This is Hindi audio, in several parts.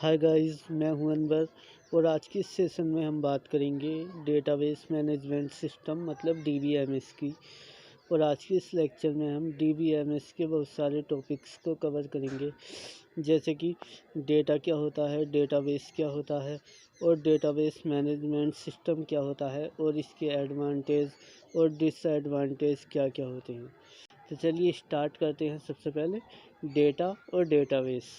हाय गाइस, मैं हूं अनवर और आज की इस सेशन में हम बात करेंगे डेटाबेस मैनेजमेंट सिस्टम मतलब डीबीएमएस की। और आज के इस लेक्चर में हम डीबीएमएस के बहुत सारे टॉपिक्स को कवर करेंगे, जैसे कि डेटा क्या होता है, डेटाबेस क्या होता है और डेटाबेस मैनेजमेंट सिस्टम क्या होता है और इसके एडवांटेज और डिसएडवांटेज क्या क्या होते हैं। तो चलिए स्टार्ट करते हैं। सबसे पहले डेटा और database.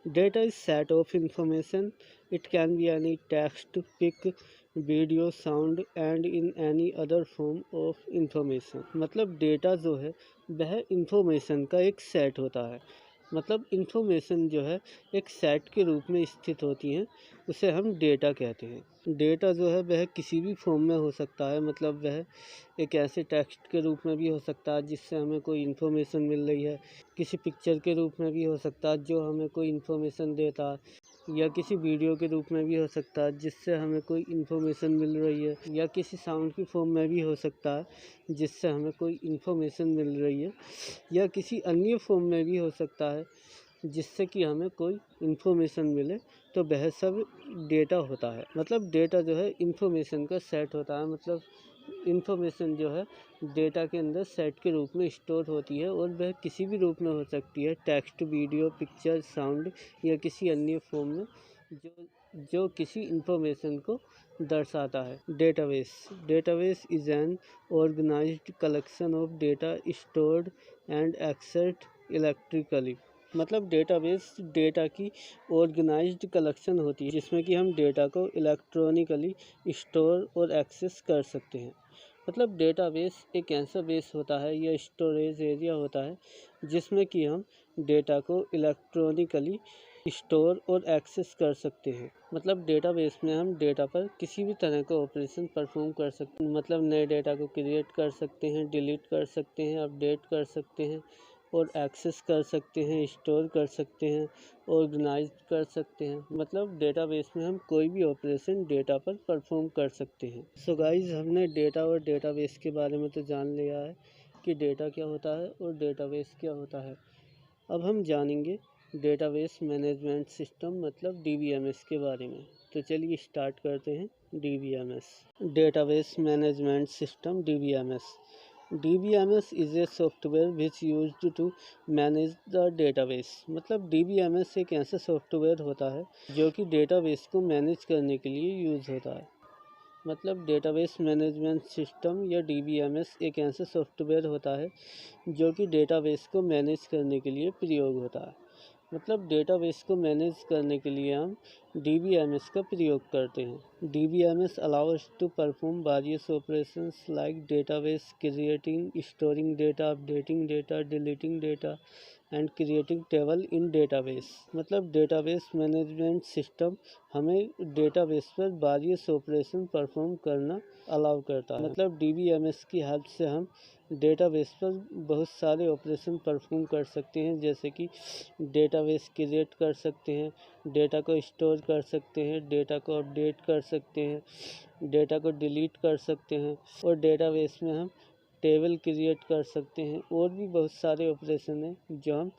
Data is set of information. It can be any text, pic, video, sound and in any other form of information. मतलब डेटा जो है वह इंफॉर्मेशन का एक सेट होता है। मतलब इंफॉर्मेशन जो है एक सेट के रूप में स्थित होती हैं, उसे हम डेटा कहते हैं। डेटा जो है वह किसी भी फॉर्म में हो सकता है। मतलब वह एक ऐसे टेक्स्ट के रूप में भी हो सकता है जिससे हमें कोई इन्फॉर्मेशन मिल रही है, किसी पिक्चर के रूप में भी हो सकता है जो हमें कोई इन्फॉर्मेशन देता है, या किसी वीडियो के रूप में भी हो सकता है जिससे हमें कोई इन्फॉर्मेशन मिल रही है, या किसी साउंड की फॉर्म में भी हो सकता है जिससे हमें कोई इन्फॉर्मेशन मिल रही है, या किसी अन्य फॉर्म में भी हो सकता है जिससे कि हमें कोई इन्फॉर्मेशन मिले। तो वह सब डेटा होता है। मतलब डेटा जो है इन्फॉर्मेशन का सेट होता है। मतलब इन्फॉर्मेशन जो है डेटा के अंदर सेट के रूप में स्टोर होती है और वह किसी भी रूप में हो सकती है, टेक्स्ट, वीडियो, पिक्चर, साउंड या किसी अन्य फॉर्म में जो किसी इन्फॉर्मेशन को दर्शाता है। Database is an organised collection of data stored and accessed electrically. मतलब डेटाबेस डेटा की ऑर्गेनाइज्ड कलेक्शन होती है जिसमें कि हम डेटा को इलेक्ट्रॉनिकली स्टोर और एक्सेस कर सकते हैं। मतलब डेटाबेस एक ऐसा बेस होता है या स्टोरेज एरिया होता है जिसमें कि हम डेटा को इलेक्ट्रॉनिकली स्टोर और एक्सेस कर सकते हैं। मतलब डेटाबेस में हम डेटा पर किसी भी तरह का ऑपरेशन परफॉर्म कर सकते हैं। मतलब नए डेटा को क्रिएट कर सकते हैं, डिलीट कर सकते हैं, अपडेट कर सकते हैं और एक्सेस कर सकते हैं, स्टोर कर सकते हैं, ऑर्गेनाइज कर सकते हैं। मतलब डेटाबेस में हम कोई भी ऑपरेशन डेटा पर परफॉर्म कर सकते हैं। सो गाइज, हमने डेटा और डेटाबेस के बारे में तो जान लिया है कि डेटा क्या होता है और डेटाबेस क्या होता है। अब हम जानेंगे डेटाबेस मैनेजमेंट सिस्टम मतलब डीबीएमएस के बारे में। तो चलिए स्टार्ट करते हैं। DBMS, database management system, DBMS. DBMS is a software which used to manage the database। मतलब DBMS एक ऐसा सॉफ्टवेयर होता है जो कि डेटाबेस को मैनेज करने के लिए यूज़ होता है। मतलब डेटाबेस मैनेजमेंट सिस्टम या DBMS एक ऐसा सॉफ्टवेयर होता है जो कि डेटाबेस को मैनेज करने के लिए प्रयोग होता है। मतलब डेटाबेस को मैनेज करने के लिए हम DBMS का प्रयोग करते हैं। DBMS allows us to perform various operations like database creating, storing data, updating data, deleting data and creating table in database. मतलब डेटाबेस मैनेजमेंट सिस्टम हमें डेटाबेस पर वेरियस ऑपरेशन परफॉर्म करना अलाउ करता है। मतलब DBMS की हेल्प से हम डेटाबेस पर बहुत सारे ऑपरेशन परफॉर्म कर सकते हैं, जैसे कि डेटाबेस क्रिएट कर सकते हैं, डेटा को स्टोर कर सकते हैं, डेटा को अपडेट कर सकते हैं, डेटा को डिलीट कर सकते हैं और डेटाबेस में हम टेबल क्रिएट कर सकते हैं। और भी बहुत सारे ऑपरेशन हैं जो हम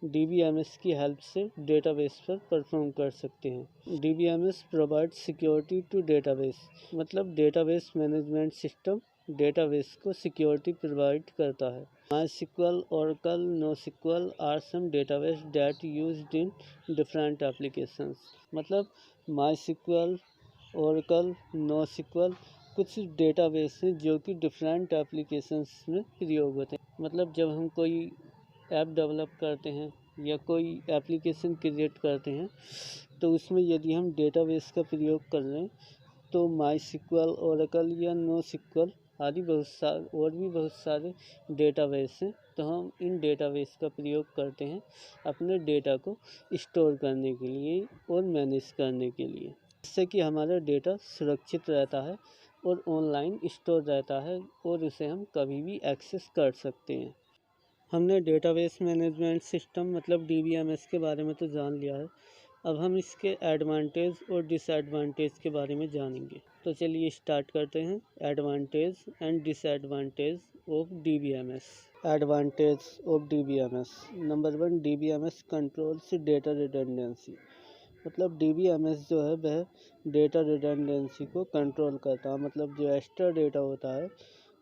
DBMS की हेल्प से डेटाबेस पर परफॉर्म कर सकते हैं। DBMS provide security to database. मतलब डेटाबेस मैनेजमेंट सिस्टम डेटाबेस को सिक्योरिटी प्रोवाइड करता है। MySQL, Oracle, NoSQL are some database that used in different applications। मतलब MySQL, Oracle, NoSQL कुछ डेटाबेस हैं जो कि डिफरेंट एप्लीकेशंस में प्रयोग होते हैं। मतलब जब हम कोई ऐप डेवलप करते हैं या कोई एप्लीकेशन क्रिएट करते हैं तो उसमें यदि हम डेटाबेस का प्रयोग कर रहे हैं तो MySQL, Oracle या NoSQL आदि और भी बहुत सारे डेटाबेस हैं। तो हम इन डेटाबेस का प्रयोग करते हैं अपने डेटा को स्टोर करने के लिए और मैनेज करने के लिए, जिससे कि हमारा डेटा सुरक्षित रहता है और ऑनलाइन स्टोर रहता है और उसे हम कभी भी एक्सेस कर सकते हैं। हमने डेटाबेस मैनेजमेंट सिस्टम मतलब DBMS के बारे में तो जान लिया है। अब हम इसके एडवांटेज और डिसएडवांटेज के बारे में जानेंगे। तो चलिए स्टार्ट करते हैं। Advantage and disadvantage of DBMS। Advantage of DBMS। Number 1, DBMS controls data redundancy. मतलब DBMS जो है वह डेटा रिडंडेंसी को कंट्रोल करता है। मतलब जो एक्स्ट्रा डेटा होता है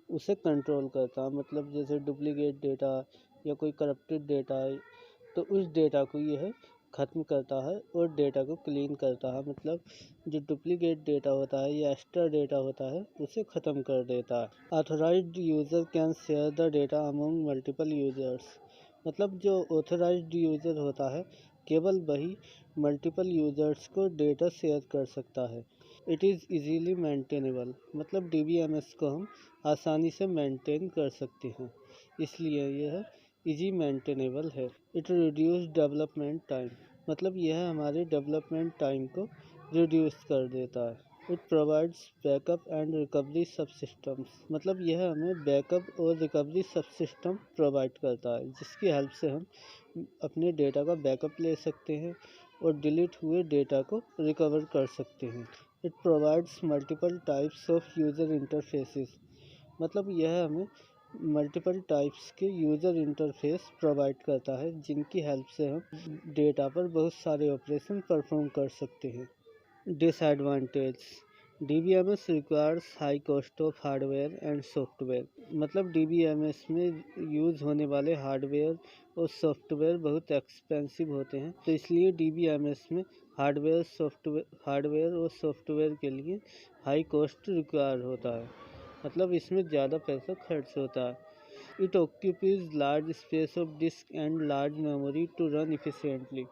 उसे कंट्रोल करता है। मतलब जैसे डुप्लीकेट डेटा या कोई करप्टेड डेटा है तो उस डेटा को यह ख़त्म करता है और डेटा को क्लीन करता है। मतलब जो डुप्लीकेट डेटा होता है या एक्स्ट्रा डेटा होता है उसे ख़त्म कर देता है। Authorised user can share the data among multiple users. मतलब जो ऑथराइज्ड यूज़र होता है केवल वही मल्टीपल यूज़र्स को डेटा शेयर कर सकता है। It is easily maintainable. मतलब DBMS को हम आसानी से मेंटेन कर सकते हैं, इसलिए यह इजी मेंटेनेबल है। It reduce development time. मतलब यह हमारे डेवलपमेंट टाइम को रिड्यूस कर देता है। It provides backup and recovery सब सिस्टम्स। मतलब यह हमें बैकअप और रिकवरी सब सिस्टम प्रोवाइड करता है, जिसकी हेल्प से हम अपने डेटा का बैकअप ले सकते हैं और डिलीट हुए डेटा को रिकवर कर सकते हैं। It provides multiple types of user interfaces. मतलब यह हमें मल्टीपल टाइप्स के यूज़र इंटरफेस प्रोवाइड करता है, जिनकी हेल्प से हम डेटा पर बहुत सारे ऑपरेशन परफॉर्म कर सकते हैं। Disadvantage. DBMS requires high cost of hardware and software. मतलब DBMS में यूज़ होने वाले हार्डवेयर और सॉफ्टवेयर बहुत एक्सपेंसिव होते हैं, तो इसलिए DBMS में हार्डवेयर और सॉफ्टवेयर के लिए हाई कॉस्ट रिक्वायर होता है। मतलब इसमें ज़्यादा पैसा खर्च होता है। It occupies large space of disk and large memory to run efficiently.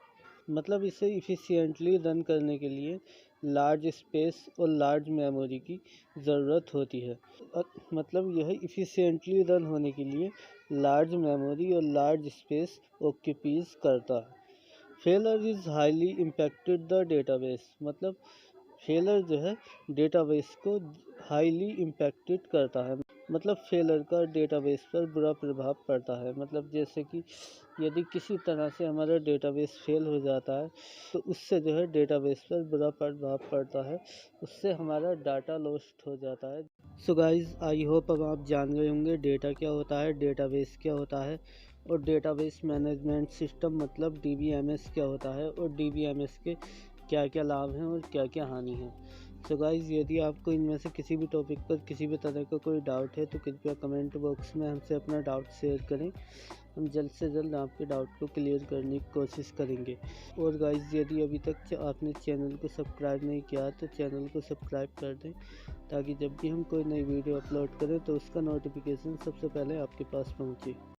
मतलब इसे इफ़िशियंटली रन करने के लिए लार्ज स्पेस और लार्ज मेमोरी की ज़रूरत होती है। मतलब यह इफ़िशियंटली रन होने के लिए लार्ज मेमोरी और लार्ज स्पेस ऑक्यूपीज करता है। Failure is highly impacted the database. मतलब फेलर जो है डेटाबेस को हाईली इम्पैक्टेड करता है। मतलब फेलर का डेटाबेस पर बुरा प्रभाव पड़ता है। मतलब जैसे कि यदि किसी तरह से हमारा डेटाबेस फेल हो जाता है तो उससे जो है डेटाबेस पर बुरा प्रभाव पड़ता है, उससे हमारा डाटा लॉस्ट हो जाता है। सो गाइज, आई होप अब आप जान गए होंगे डेटा क्या होता है, डेटाबेस क्या होता है और डेटाबेस मैनेजमेंट सिस्टम मतलब DBMS क्या होता है और DBMS के क्या क्या लाभ हैं और क्या क्या हानि है। सो गाइज़, यदि आपको इनमें से किसी भी टॉपिक पर किसी भी तरह का कोई डाउट है तो कृपया कमेंट बॉक्स में हमसे अपना डाउट शेयर करें। हम जल्द से जल्द आपके डाउट को क्लियर करने की कोशिश करेंगे। और गाइज़, यदि अभी तक आपने चैनल को सब्सक्राइब नहीं किया तो चैनल को सब्सक्राइब कर दें, ताकि जब भी हम कोई नई वीडियो अपलोड करें तो उसका नोटिफिकेशन सबसे पहले आपके पास पहुँचे।